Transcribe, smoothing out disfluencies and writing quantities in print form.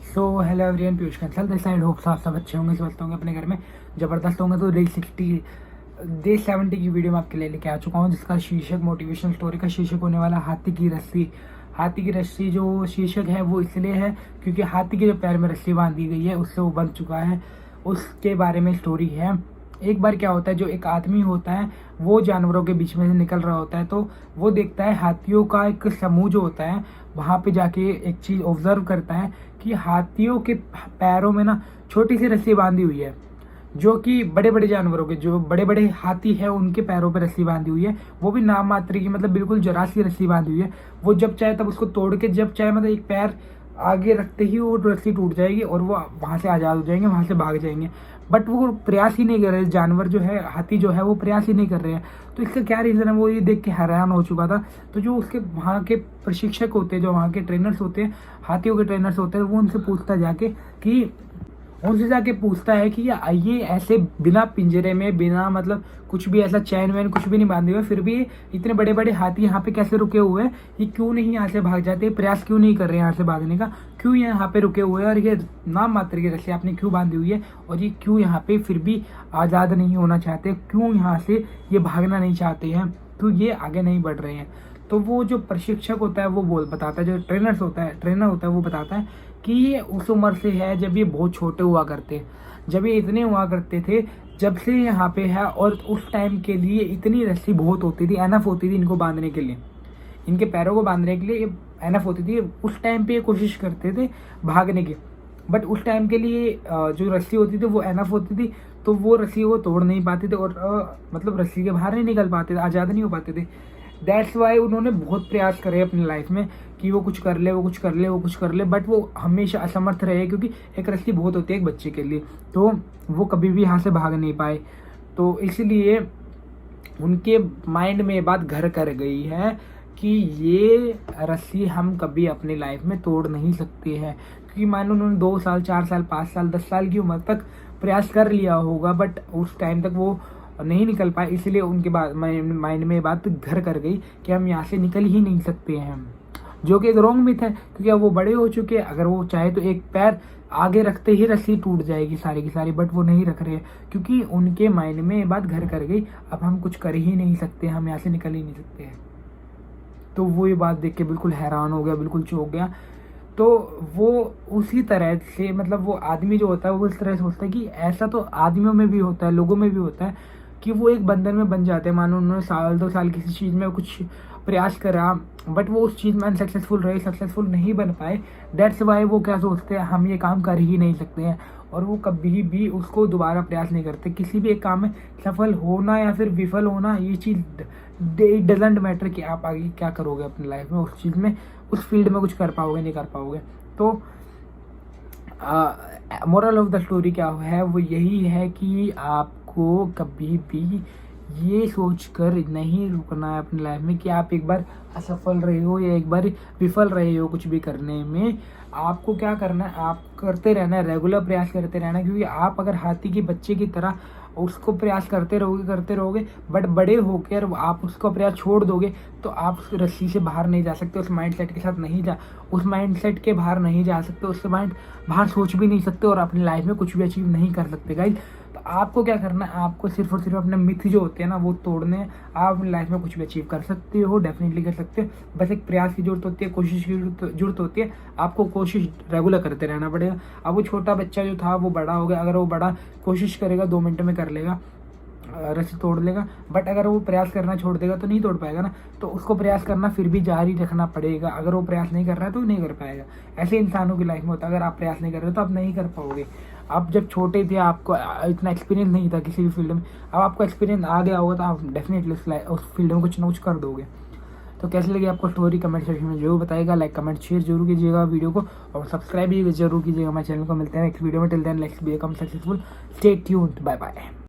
So hello everyone, Piyush Kansal this side. Hope सब अच्छे होंगे, स्वस्थ होंगे, अपने घर में ज़बरदस्त होंगे। तो डे 70 की वीडियो में आपके लिए लेके आ चुका हूँ, जिसका शीर्षक मोटिवेशनल स्टोरी का शीर्षक होने वाला हाथी की रस्सी। हाथी की रस्सी जो शीर्षक है वो इसलिए है क्योंकि हाथी के जो पैर में रस्सी बांध दी गई है उससे वो बंध चुका है, उसके बारे में स्टोरी है। एक बार क्या होता है, जो एक आदमी होता है वो जानवरों के बीच में से निकल रहा होता है, तो वो देखता है हाथियों का एक समूह जो होता है, वहाँ पे जाके एक चीज़ ऑब्जर्व करता है कि हाथियों के पैरों में ना छोटी सी रस्सी बांधी हुई है, जो कि बड़े बड़े जानवरों के, जो बड़े बड़े हाथी है उनके पैरों पे रस्सी बांधी हुई है। वो भी नाम मात्र की, मतलब बिल्कुल जरा सी रस्सी बांधी हुई है। वो जब चाहे तब उसको तोड़ के, जब चाहे मतलब एक पैर आगे रखते ही वो रस्सी टूट जाएगी और वो वहाँ से आज़ाद हो जाएंगे, वहाँ से भाग जाएंगे। बट वो प्रयास ही नहीं कर रहे, जानवर जो है, हाथी जो है वो प्रयास ही नहीं कर रहे हैं। तो इसका क्या रीज़न है, वो ये देख के हैरान हो चुका था। तो जो उसके वहाँ के प्रशिक्षक होते हैं, जो वहाँ के ट्रेनर्स होते हैं, हाथियों के ट्रेनर्स होते हैं, वो उनसे पूछता जाके कि उनसे जाके पूछता है कि ये ऐसे बिना पिंजरे में, बिना मतलब कुछ भी ऐसा चैन वैन कुछ भी नहीं बांधे हुए, फिर भी इतने बड़े बड़े हाथी यहाँ पे कैसे रुके हुए हैं, ये क्यों नहीं यहाँ से भाग जाते, प्रयास क्यों नहीं कर रहे हैं यहाँ से भागने का, क्यों यहाँ पे रुके हुए हैं, और ये नाम मात्र की रस्सी आपने क्यों बांधी हुई है, और ये क्यों यहाँ पे फिर भी आज़ाद नहीं होना चाहते, क्यों यहाँ से ये भागना नहीं चाहते हैं, तो ये आगे नहीं बढ़ रहे हैं। तो वो जो प्रशिक्षक होता है वो बताता है, जो ट्रेनर होता है वो बताता है कि ये उस उम्र से है जब ये बहुत छोटे हुआ करते, जब ये इतने हुआ करते थे, जब से यहाँ पे है, और उस टाइम के लिए इतनी रस्सी बहुत होती थी, एनफ होती थी इनको बांधने के लिए, इनके पैरों को बांधने के लिए एनफ होती थी। उस टाइम पे ये कोशिश करते थे भागने की, बट उस टाइम के लिए जो रस्सी होती थी वो एनफ होती थी, तो वो रस्सी वो तोड़ नहीं पाते थे, और मतलब रस्सी के बाहर नहीं निकल पाते थे, आज़ाद नहीं हो पाते थे। दैट्स वाई उन्होंने बहुत प्रयास करे अपनी लाइफ में कि वो कुछ कर ले, वो कुछ कर ले, वो कुछ कर ले, बट वो हमेशा असमर्थ रहे, क्योंकि एक रस्सी बहुत होती है एक बच्चे के लिए, तो वो कभी भी यहाँ से भाग नहीं पाए। तो इसलिए उनके माइंड में ये बात घर कर गई है कि ये रस्सी हम कभी अपनी लाइफ में तोड़ नहीं सकते हैं, क्योंकि मान लो उन्होंने 2 साल, 4 साल, 5 साल, 10 साल की उम्र तक प्रयास कर लिया होगा, बट उस टाइम तक वो नहीं निकल पाए, इसलिए उनके बाद माइंड में बात घर कर गई कि हम यहाँ से निकल ही नहीं सकते हैं, जो कि एक रॉन्ग मिथ है, क्योंकि अब वो बड़े हो चुके हैं। अगर वो चाहे तो एक पैर आगे रखते ही रस्सी टूट जाएगी सारी की सारी, बट वो नहीं रख रहे हैं क्योंकि उनके माइंड में ये बात घर कर गई, अब हम कुछ कर ही नहीं सकते, हम यहाँ से निकल ही नहीं सकते हैं। तो वो ये बात देख के बिल्कुल हैरान हो गया, बिल्कुल चौंक गया। तो वो उसी तरह से, मतलब वो आदमी जो होता है वो इस तरह से सोचता है कि ऐसा तो आदमियों में भी होता है, लोगों में भी होता है, कि वो एक बंधन में बन जाते हैं। मानो उन्होंने साल 2 साल किसी चीज़ में कुछ प्रयास करा, बट वो उस चीज़ में अनसक्सेसफुल रहे, सक्सेसफुल नहीं बन पाए। दैट्स वाई वो क्या सोचते हैं, हम ये काम कर ही नहीं सकते हैं, और वो कभी भी उसको दोबारा प्रयास नहीं करते। किसी भी एक काम में सफल होना या फिर विफल होना, ये चीज़ इट डजेंट मैटर कि आप आगे क्या करोगे अपनी लाइफ में, उस चीज़ में, उस फील्ड में कुछ कर पाओगे नहीं कर पाओगे। तो मोरल ऑफ द स्टोरी क्या है, वो यही है कि आपको कभी भी ये सोचकर नहीं रुकना है अपनी लाइफ में कि आप एक बार असफल रहे हो या एक बार विफल रहे हो कुछ भी करने में। आपको क्या करना है, आप करते रहना है, रेगुलर प्रयास करते रहना है, क्योंकि आप अगर हाथी के बच्चे की तरह उसको प्रयास करते रहोगे, बट बड़े होकर आप उसको प्रयास छोड़ दोगे तो आप उस रस्सी से बाहर नहीं जा सकते, उस माइंडसेट के साथ नहीं उस माइंडसेट के बाहर नहीं जा सकते, उससे बाहर सोच भी नहीं सकते, और अपनी लाइफ में कुछ भी अचीव नहीं कर सकते गाइस। तो आपको क्या करना है, आपको सिर्फ और सिर्फ अपने मिथ जो होते हैं ना वो तोड़ने हैं। आप अपनी लाइफ में कुछ भी अचीव कर सकते हो, डेफिनेटली कर सकते हो, बस एक प्रयास की जरूरत होती है, कोशिश की जरूरत होती है। आपको कोशिश रेगुलर करते रहना पड़ेगा। अब वो छोटा बच्चा जो था वो बड़ा हो गया, अगर वो बड़ा कोशिश करेगा 2 मिनट में कर लेगा, रस्सी तोड़ लेगा, बट अगर वो प्रयास करना छोड़ देगा तो नहीं तोड़ पाएगा ना। तो उसको प्रयास करना फिर भी जारी रखना पड़ेगा, अगर वो प्रयास नहीं कर रहा है तो नहीं कर पाएगा। ऐसे इंसानों की लाइफ में होता है, अगर आप प्रयास नहीं कर रहे हो तो आप नहीं कर पाओगे। आप जब छोटे थे आपको इतना एक्सपीरियंस नहीं था किसी भी फील्ड में, अब आपको एक्सपीरियंस आ गया होगा तो आप डेफिनेटली उस फील्ड में कुछ ना कुछ कर दोगे। तो कैसी लगी आपको स्टोरी, कमेंट सेक्शन में जरूर बताइएगा। लाइक कमेंट शेयर जरूर कीजिएगा वीडियो को, और सब्सक्राइब भी जरूर कीजिएगा हमारे चैनल को। मिलते हैं नेक्स्ट वीडियो में, till then let's become successful, stay tuned, bye bye.